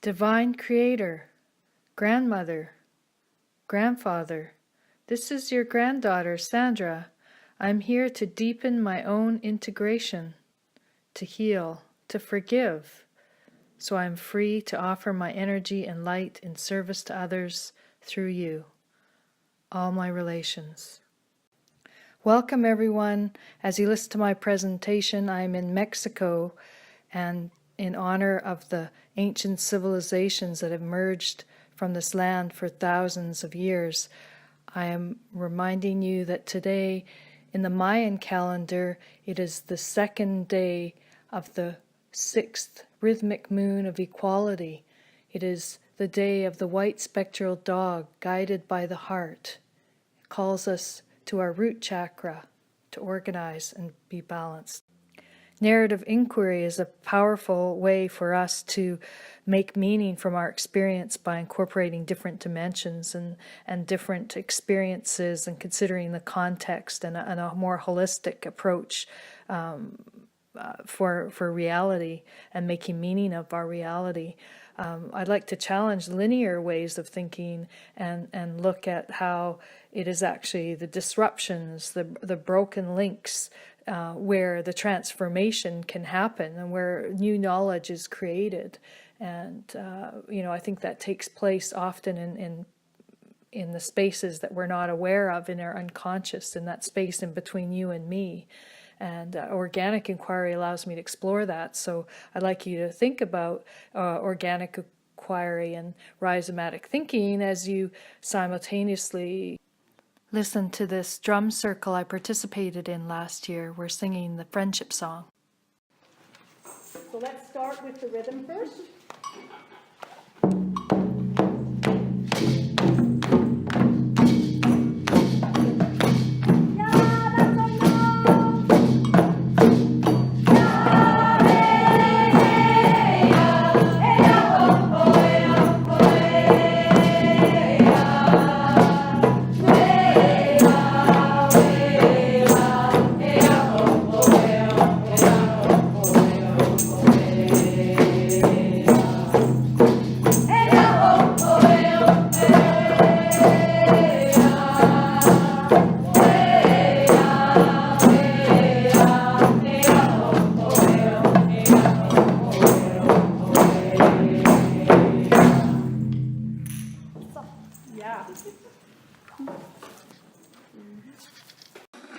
Divine Creator, Grandmother, Grandfather, this is your granddaughter, Sandra. I'm here to deepen my own integration, to heal, to forgive, so I'm free to offer my energy and light in service to others through you, all my relations. Welcome everyone. As you listen to my presentation, I'm in Mexico, and in honor of the ancient civilizations that have emerged from this land for thousands of years, I am reminding you that today, in the Mayan calendar, it is the second day of the 6th rhythmic moon of equality. It is the day of the white spectral dog guided by the heart. It calls us to our root chakra to organize and be balanced. Narrative inquiry is a powerful way for us to make meaning from our experience by incorporating different dimensions and different experiences and considering the context and a more holistic approach for reality and making meaning of our reality. I'd like to challenge linear ways of thinking and look at how it is actually the disruptions, the broken links, where the transformation can happen and where new knowledge is created. And, I think that takes place often in the spaces that we're not aware of in our unconscious, in that space in between you and me. And organic inquiry allows me to explore that. So I'd like you to think about organic inquiry and rhizomatic thinking as you simultaneously listen to this drum circle I participated in last year. We're singing the friendship song. So let's start with the rhythm first.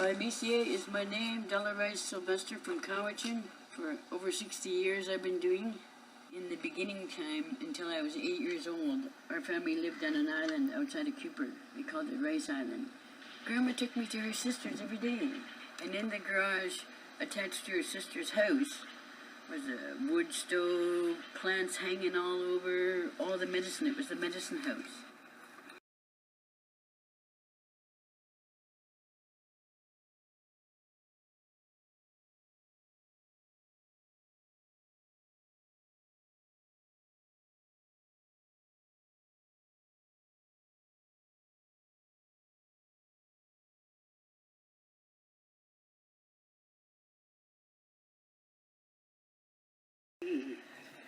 Alicia is my name, Delarice Sylvester from Cowichan. For over 60 years I've been doing. In the beginning time, until I was 8 years old, our family lived on an island outside of Cooper. We called it Rice Island. Grandma took me to her sister's every day. And in the garage, attached to her sister's house, was a wood stove, plants hanging all over, all the medicine. It was the medicine house.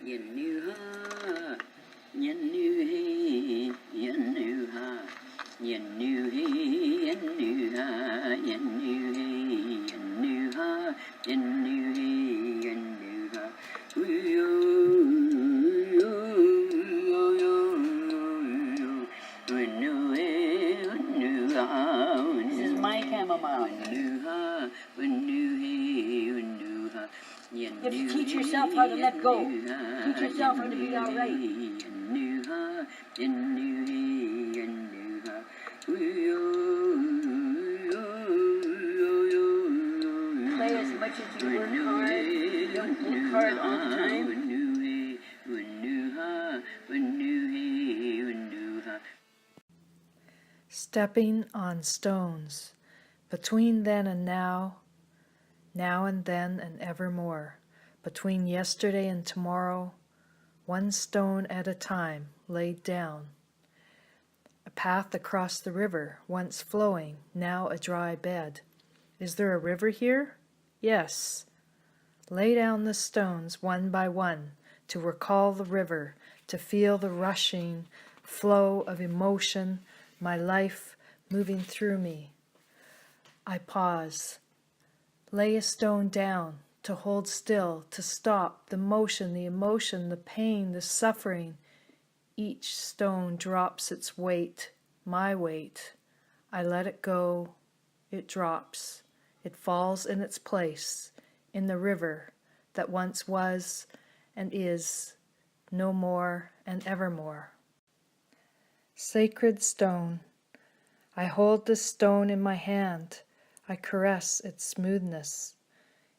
You knew her, you knew he, you knew her, you knew he, you knew her, you knew he, you knew her, you knew he, you knew her. This is my chamomile. Knew her, knew he, knew her. You have to teach yourself how to let go. Teach yourself how to be all right. You knew her, you knew he, you knew her. Play as much as you work hard. Don't work hard all the time. Stepping on stones, between then and now and then and evermore, between yesterday and tomorrow, one stone at a time laid down. A path across the river, once flowing, now a dry bed. Is there a river here? Yes. Lay down the stones one by one to recall the river, to feel the rushing flow of emotion, my life moving through me. I pause, lay a stone down, to hold still, to stop the motion, the emotion, the pain, the suffering. Each stone drops its weight, my weight. I let it go, it drops. It falls in its place, in the river that once was and is, no more and evermore. Sacred stone. I hold this stone in my hand. I caress its smoothness.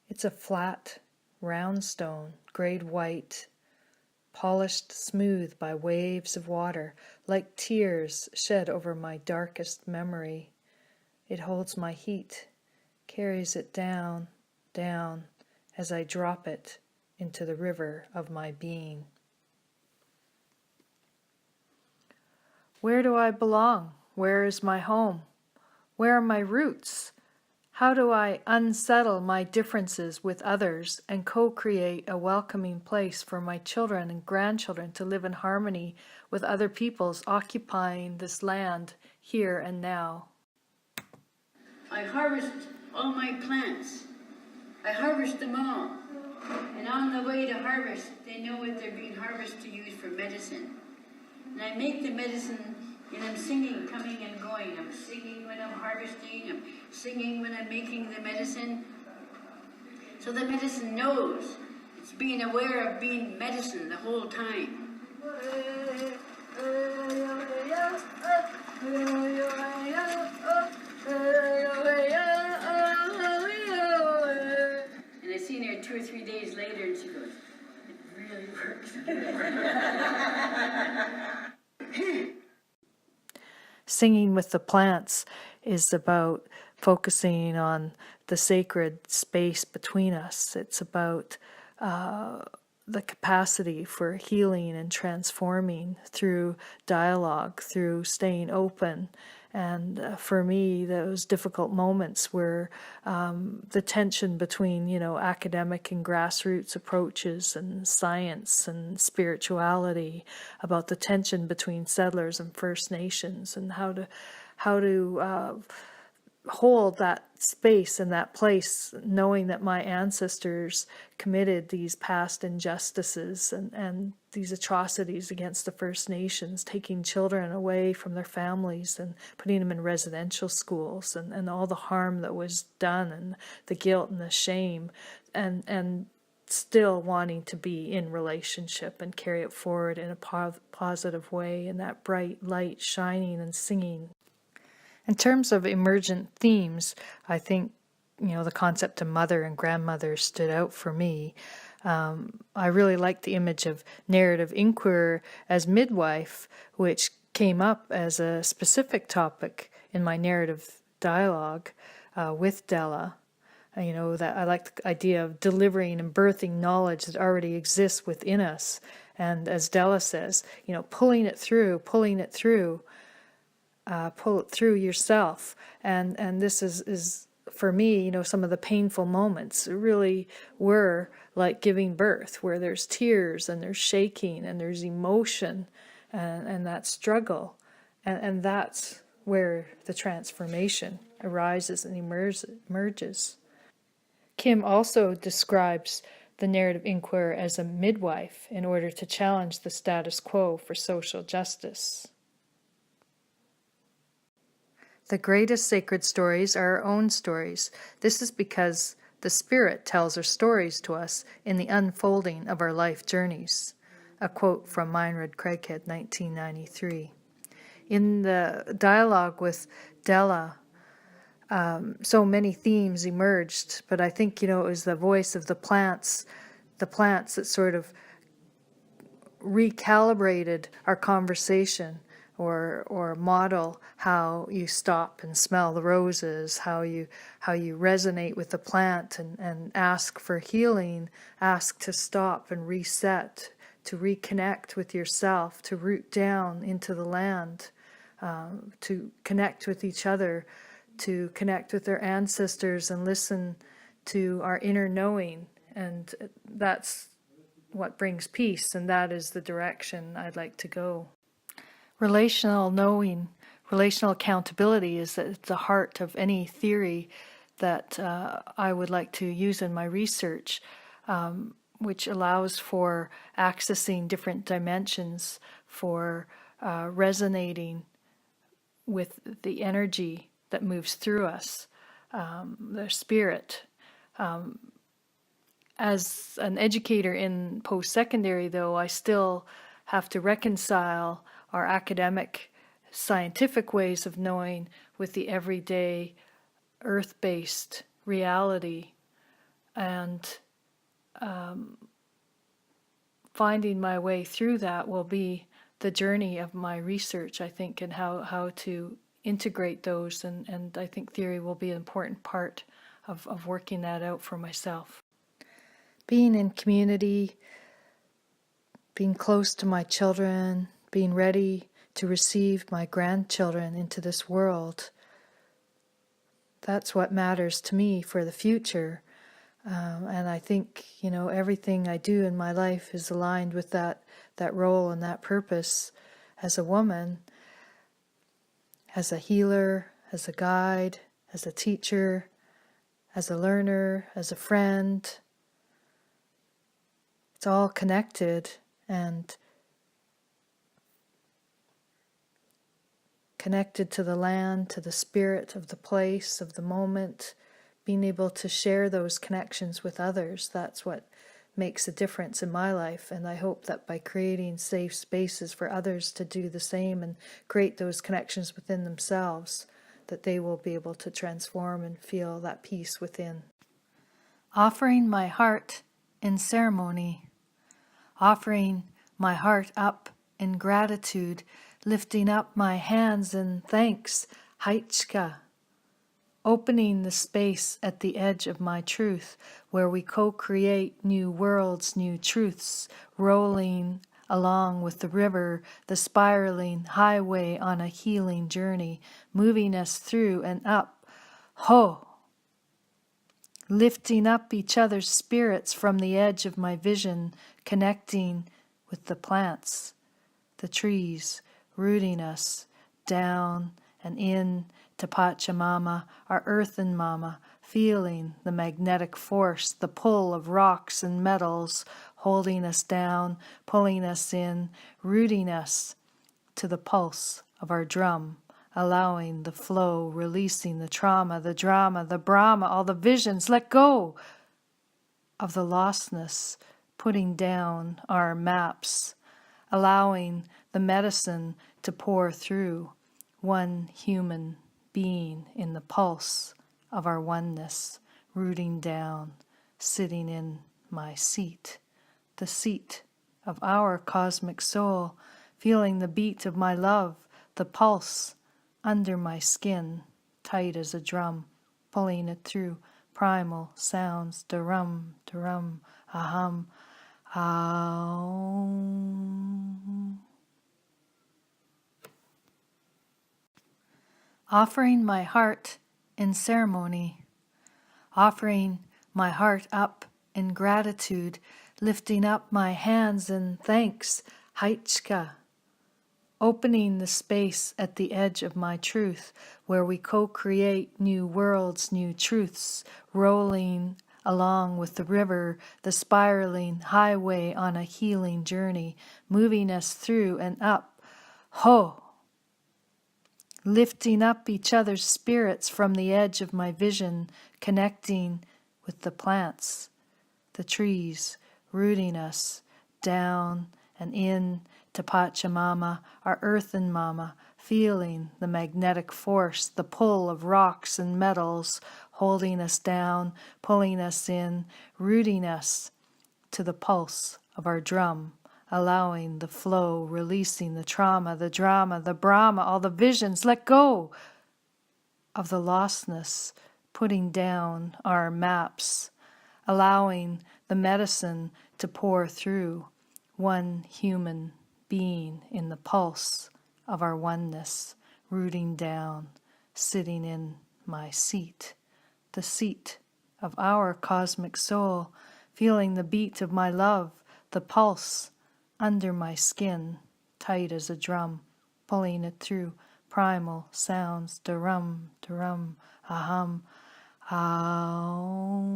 It's a flat, round stone, grayed white, polished smooth by waves of water, like tears shed over my darkest memory. It holds my heat, carries it down, down, as I drop it into the river of my being. Where do I belong? Where is my home? Where are my roots? How do I unsettle my differences with others and co-create a welcoming place for my children and grandchildren to live in harmony with other peoples occupying this land here and now? I harvest all my plants. I harvest them all. And on the way to harvest, they know what they're being harvested to use for medicine. And I make the medicine, and I'm singing, coming and going. I'm singing when I'm harvesting. I'm singing when I'm making the medicine. So the medicine knows. It's being aware of being medicine the whole time. And I seen her 2 or 3 days later, and she goes, "It really works." Singing with the plants is about focusing on the sacred space between us. It's about the capacity for healing and transforming through dialogue, through staying open. And for me, those difficult moments were the tension between, academic and grassroots approaches and science and spirituality, about the tension between settlers and First Nations, and how to hold that space and that place, knowing that my ancestors committed these past injustices and these atrocities against the First Nations, taking children away from their families and putting them in residential schools, and all the harm that was done, and the guilt and the shame, and still wanting to be in relationship and carry it forward in a positive way, and that bright light shining and singing. In terms of emergent themes, I think, the concept of mother and grandmother stood out for me. I really liked the image of narrative inquirer as midwife, which came up as a specific topic in my narrative dialogue with Della. That I like the idea of delivering and birthing knowledge that already exists within us. And as Della says, pulling it through, pull it through yourself. And this is for me, some of the painful moments really were like giving birth, where there's tears and there's shaking and there's emotion and that struggle. And that's where the transformation arises and emerges. Kim also describes the narrative inquirer as a midwife in order to challenge the status quo for social justice. The greatest sacred stories are our own stories. This is because the Spirit tells our stories to us in the unfolding of our life journeys. A quote from Meinrad Craighead, 1993. In the dialogue with Della, so many themes emerged, but I think, it was the voice of the plants that sort of recalibrated our conversation, or model how you stop and smell the roses, how you resonate with the plant and ask for healing, ask to stop and reset, to reconnect with yourself, to root down into the land, to connect with each other, to connect with their ancestors and listen to our inner knowing. And that's what brings peace, and that is the direction I'd like to go. Relational knowing, relational accountability is at the heart of any theory that I would like to use in my research, which allows for accessing different dimensions, for resonating with the energy that moves through us, the spirit. As an educator in post-secondary, though, I still have to reconcile our academic, scientific ways of knowing with the everyday, earth-based reality, and finding my way through that will be the journey of my research, I think, and how to integrate those, and I think theory will be an important part of working that out for myself. Being in community, being close to my children, being ready to receive my grandchildren into this world, that's what matters to me for the future. And I think, everything I do in my life is aligned with that role and that purpose as a woman, as a healer, as a guide, as a teacher, as a learner, as a friend. It's all connected, and connected to the land, to the spirit of the place, of the moment, being able to share those connections with others. That's what makes a difference in my life, and I hope that by creating safe spaces for others to do the same and create those connections within themselves, that they will be able to transform and feel that peace within. Offering my heart in ceremony, offering my heart up in gratitude, lifting up my hands in thanks, Haichka, opening the space at the edge of my truth, where we co-create new worlds, new truths, rolling along with the river, the spiraling highway on a healing journey, moving us through and up. Ho! Lifting up each other's spirits from the edge of my vision, connecting with the plants, the trees, rooting us down and in to Pachamama, our earthen mama, feeling the magnetic force, the pull of rocks and metals, holding us down, pulling us in, rooting us to the pulse of our drum, allowing the flow, releasing the trauma, the drama, the Brahma, all the visions, let go of the lostness, putting down our maps, allowing the medicine to pour through, one human being in the pulse of our oneness, rooting down, sitting in my seat, the seat of our cosmic soul, feeling the beat of my love, the pulse under my skin, tight as a drum, pulling it through primal sounds, darum, darum, aham, aum. Offering my heart in ceremony, offering my heart up in gratitude, lifting up my hands in thanks, Haichka, opening the space at the edge of my truth, where we co-create new worlds, new truths, rolling along with the river, the spiraling highway on a healing journey, moving us through and up. Ho! Lifting up each other's spirits from the edge of my vision, connecting with the plants, the trees, rooting us down and in to Pachamama, our earthen mama, feeling the magnetic force, the pull of rocks and metals, holding us down, pulling us in, rooting us to the pulse of our drum, allowing the flow, releasing the trauma, the drama, the Brahma, all the visions, let go of the lostness, putting down our maps, allowing the medicine to pour through, one human being in the pulse of our oneness, rooting down, sitting in my seat, the seat of our cosmic soul, feeling the beat of my love, the pulse under my skin, tight as a drum, pulling it through primal sounds, da-rum, ahum, Aum.